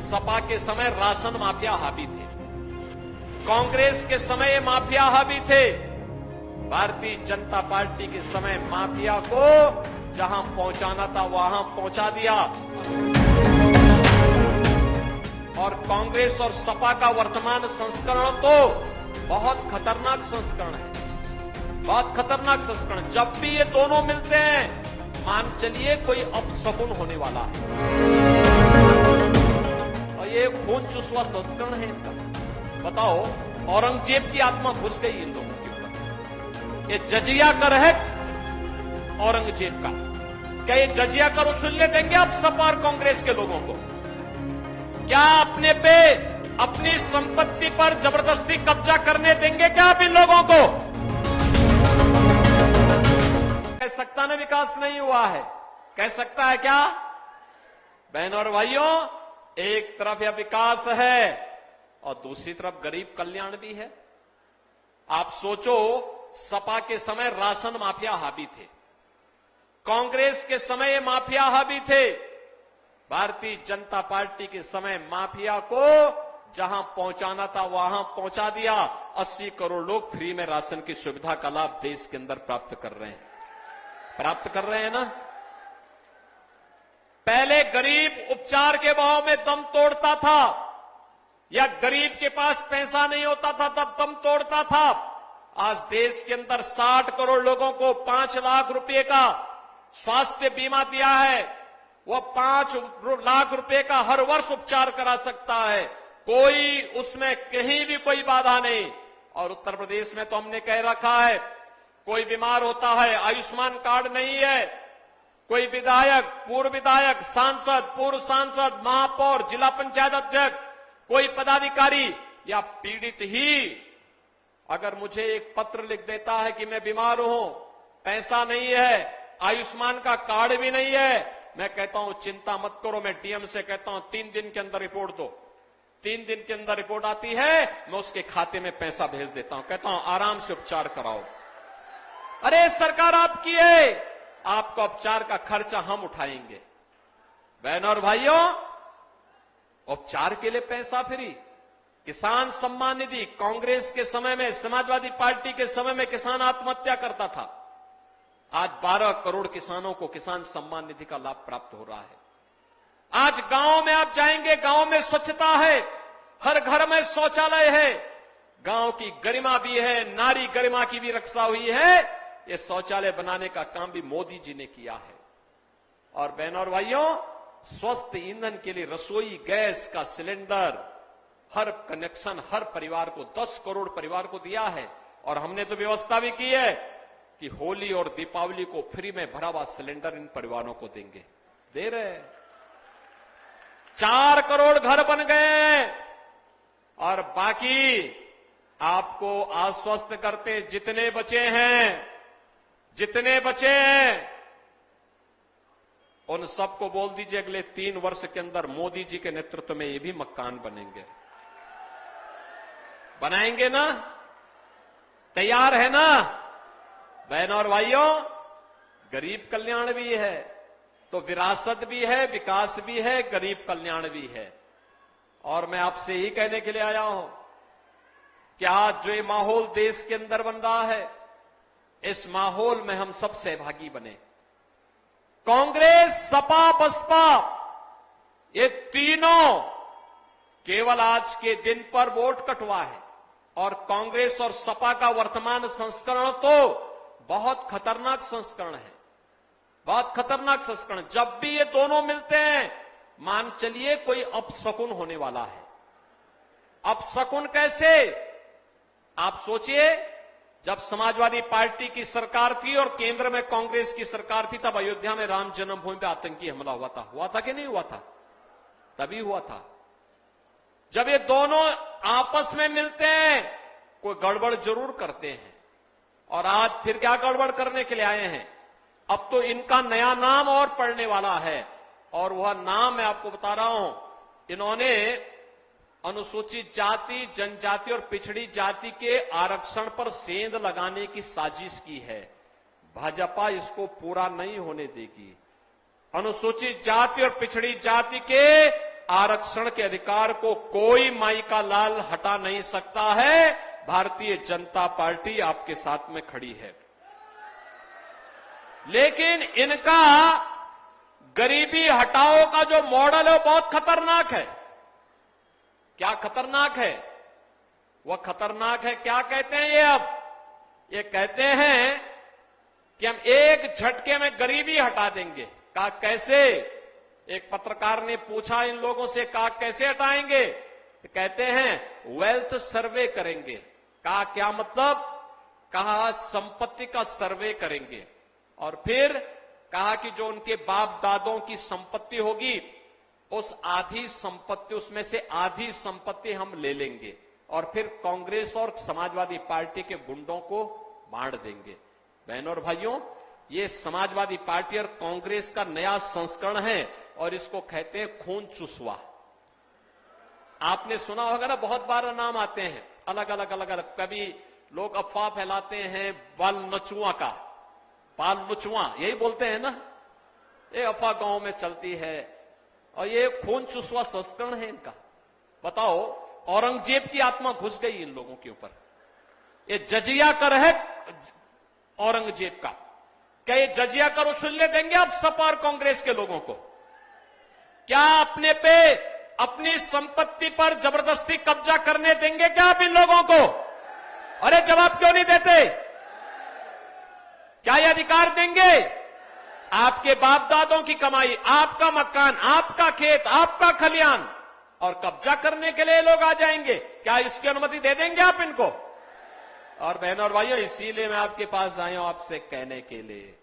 सपा के समय ration mafia हावी थे, कांग्रेस के समय ये माफिया हावी थे, भारतीय जनता पार्टी के समय माफिया को जहां पहुंचाना था वहां पहुंचा दिया। और कांग्रेस और सपा का वर्तमान संस्करण तो बहुत खतरनाक संस्करण है, बहुत खतरनाक संस्करण। जब भी ये दोनों मिलते हैं मान चलिए कोई अपशकुन होने वाला है, और ये खून चुसवा संस्करण है इनका। बताओ, औरंगजेब की आत्मा घुस गई इन लोगों के ऊपर। ये जजिया कर है औरंगजेब का। क्या ये जजिया कर वसूलने देंगे आप सपा और कांग्रेस के लोगों को? क्या अपने पे, अपनी संपत्ति पर जबरदस्ती कब्जा करने देंगे क्या आप इन लोगों को? कह सकता ना विकास नहीं हुआ है, कह सकता है क्या? बहनों और भाइयों, एक तरफ यह विकास है और दूसरी तरफ गरीब कल्याण भी है। आप सोचो, सपा के समय राशन माफिया हावी थे, कांग्रेस के समय ये माफिया हावी थे, भारतीय जनता पार्टी के समय माफिया को जहां पहुंचाना था वहां पहुंचा दिया। 80 करोड़ लोग फ्री में राशन की सुविधा का लाभ देश के अंदर प्राप्त कर रहे हैं ना। पहले गरीब उपचार के भाव में दम तोड़ता था, या गरीब के पास पैसा नहीं होता था तब दम तोड़ता था। आज देश के अंदर 60 करोड़ लोगों को 5 लाख रुपए का स्वास्थ्य बीमा दिया है। वह 5 लाख रुपए का हर वर्ष उपचार करा सकता है, कोई उसमें कहीं भी कोई बाधा नहीं। और उत्तर प्रदेश में तो हमने कह रखा है, कोई बीमार होता है, आयुष्मान कार्ड नहीं है, कोई विधायक, पूर्व विधायक, सांसद, पूर्व सांसद, महापौर, जिला पंचायत अध्यक्ष, कोई पदाधिकारी या पीड़ित ही अगर मुझे एक पत्र लिख देता है कि मैं बीमार हूं, पैसा नहीं है, आयुष्मान का कार्ड भी नहीं है, मैं कहता हूं चिंता मत करो, मैं डीएम से कहता हूं 3 दिन के अंदर रिपोर्ट दो। 3 दिन के अंदर रिपोर्ट आती है, मैं उसके खाते में पैसा भेज देता हूं, कहता हूं आराम से उपचार कराओ। अरे सरकार आपकी है, आपका उपचार का खर्चा हम उठाएंगे। बहनों और भाइयों, उपचार के लिए पैसा फ्री। किसान सम्मान निधि, कांग्रेस के समय में, समाजवादी पार्टी के समय में किसान आत्महत्या करता था, आज 12 करोड़ किसानों को किसान सम्मान निधि का लाभ प्राप्त हो रहा है। आज गांव में आप जाएंगे, गांव में स्वच्छता है, हर घर में शौचालय है, गांव की गरिमा भी है, नारी गरिमा की भी रक्षा हुई है। ये शौचालय बनाने का काम भी मोदी जी ने किया है। और बहनों और भाइयों, स्वस्थ ईंधन के लिए रसोई गैस का सिलेंडर हर कनेक्शन हर परिवार को 10 करोड़ परिवार को दिया है। और हमने तो व्यवस्था भी की है कि होली और दीपावली को फ्री में भरा हुआ सिलेंडर इन परिवारों को देंगे, दे रहे हैं। 4 करोड़ घर बन गए और बाकी आपको आश्वस्त करते, जितने बचे हैं उन सबको बोल दीजिए अगले 3 वर्ष के अंदर मोदी जी के नेतृत्व में ये भी मकान बनेंगे। बनाएंगे ना? तैयार है ना? बहनों और भाइयों, गरीब कल्याण भी है तो विरासत भी है, विकास भी है, गरीब कल्याण भी है। और मैं आपसे ही कहने के लिए आया हूं कि आज जो ये माहौल देश के अंदर बन रहा है, इस माहौल में हम सब सहभागी बने। कांग्रेस, सपा, बसपा, ये तीनों केवल आज के दिन पर वोट कटवा है। और कांग्रेस और सपा का वर्तमान संस्करण तो बहुत खतरनाक संस्करण है, बहुत खतरनाक संस्करण। जब भी ये दोनों मिलते हैं मान चलिए कोई अपशकुन होने वाला है। अपशकुन कैसे? आप सोचिए, जब समाजवादी पार्टी की सरकार थी और केंद्र में कांग्रेस की सरकार थी, तब अयोध्या में राम जन्मभूमि पे आतंकी हमला हुआ था कि नहीं हुआ था? तभी हुआ था। जब ये दोनों आपस में मिलते हैं कोई गड़बड़ जरूर करते हैं। और आज फिर क्या गड़बड़ करने के लिए आए हैं? अब तो इनका नया नाम और पड़ने वाला है, और वह नाम मैं आपको बता रहा हूं। इन्होंने अनुसूचित जाति, जनजाति और पिछड़ी जाति के आरक्षण पर सेंध लगाने की साजिश की है। भाजपा इसको पूरा नहीं होने देगी। अनुसूचित जाति और पिछड़ी जाति के आरक्षण के अधिकार को कोई माई का लाल हटा नहीं सकता है। भारतीय जनता पार्टी आपके साथ में खड़ी है। लेकिन इनका गरीबी हटाओ का जो मॉडल है वो बहुत खतरनाक है। क्या खतरनाक है? वह खतरनाक है, क्या कहते हैं ये? अब ये कहते हैं कि हम एक झटके में गरीबी हटा देंगे। कहा कैसे? एक पत्रकार ने पूछा इन लोगों से, कहा कैसे हटाएंगे? तो कहते हैं वेल्थ सर्वे करेंगे। कहा क्या मतलब? कहा संपत्ति का सर्वे करेंगे और फिर कहा कि जो उनके बाप दादों की संपत्ति होगी उस आधी संपत्ति, उसमें से आधी संपत्ति हम ले लेंगे और फिर कांग्रेस और समाजवादी पार्टी के गुंडों को बांट देंगे। बहनों और भाइयों, ये समाजवादी पार्टी और कांग्रेस का नया संस्करण है और इसको कहते हैं खून चुसवा। आपने सुना होगा ना, बहुत बार नाम आते हैं अलग अलग। कभी लोग अफवाह फैलाते हैं बाल नचुआ का, बाल नुचुआ यही बोलते हैं ना, ये अफवाह गांव में चलती है और ये खून चुसवा संस्करण है इनका। बताओ, औरंगजेब की आत्मा घुस गई इन लोगों के ऊपर। ये जजिया कर है औरंगजेब का। क्या ये जजिया कर उछलने देंगे आप सपा और कांग्रेस के लोगों को? क्या अपने पे, अपनी संपत्ति पर जबरदस्ती कब्जा करने देंगे क्या आप इन लोगों को? अरे जवाब क्यों नहीं देते? क्या ये अधिकार देंगे? आपके बाप दादों की कमाई, आपका मकान, आपका खेत, आपका खलियान और कब्जा करने के लिए लोग आ जाएंगे? क्या इसकी अनुमति दे देंगे आप इनको? और बहनों और भाइयों, इसीलिए मैं आपके पास आया हूं आपसे कहने के लिए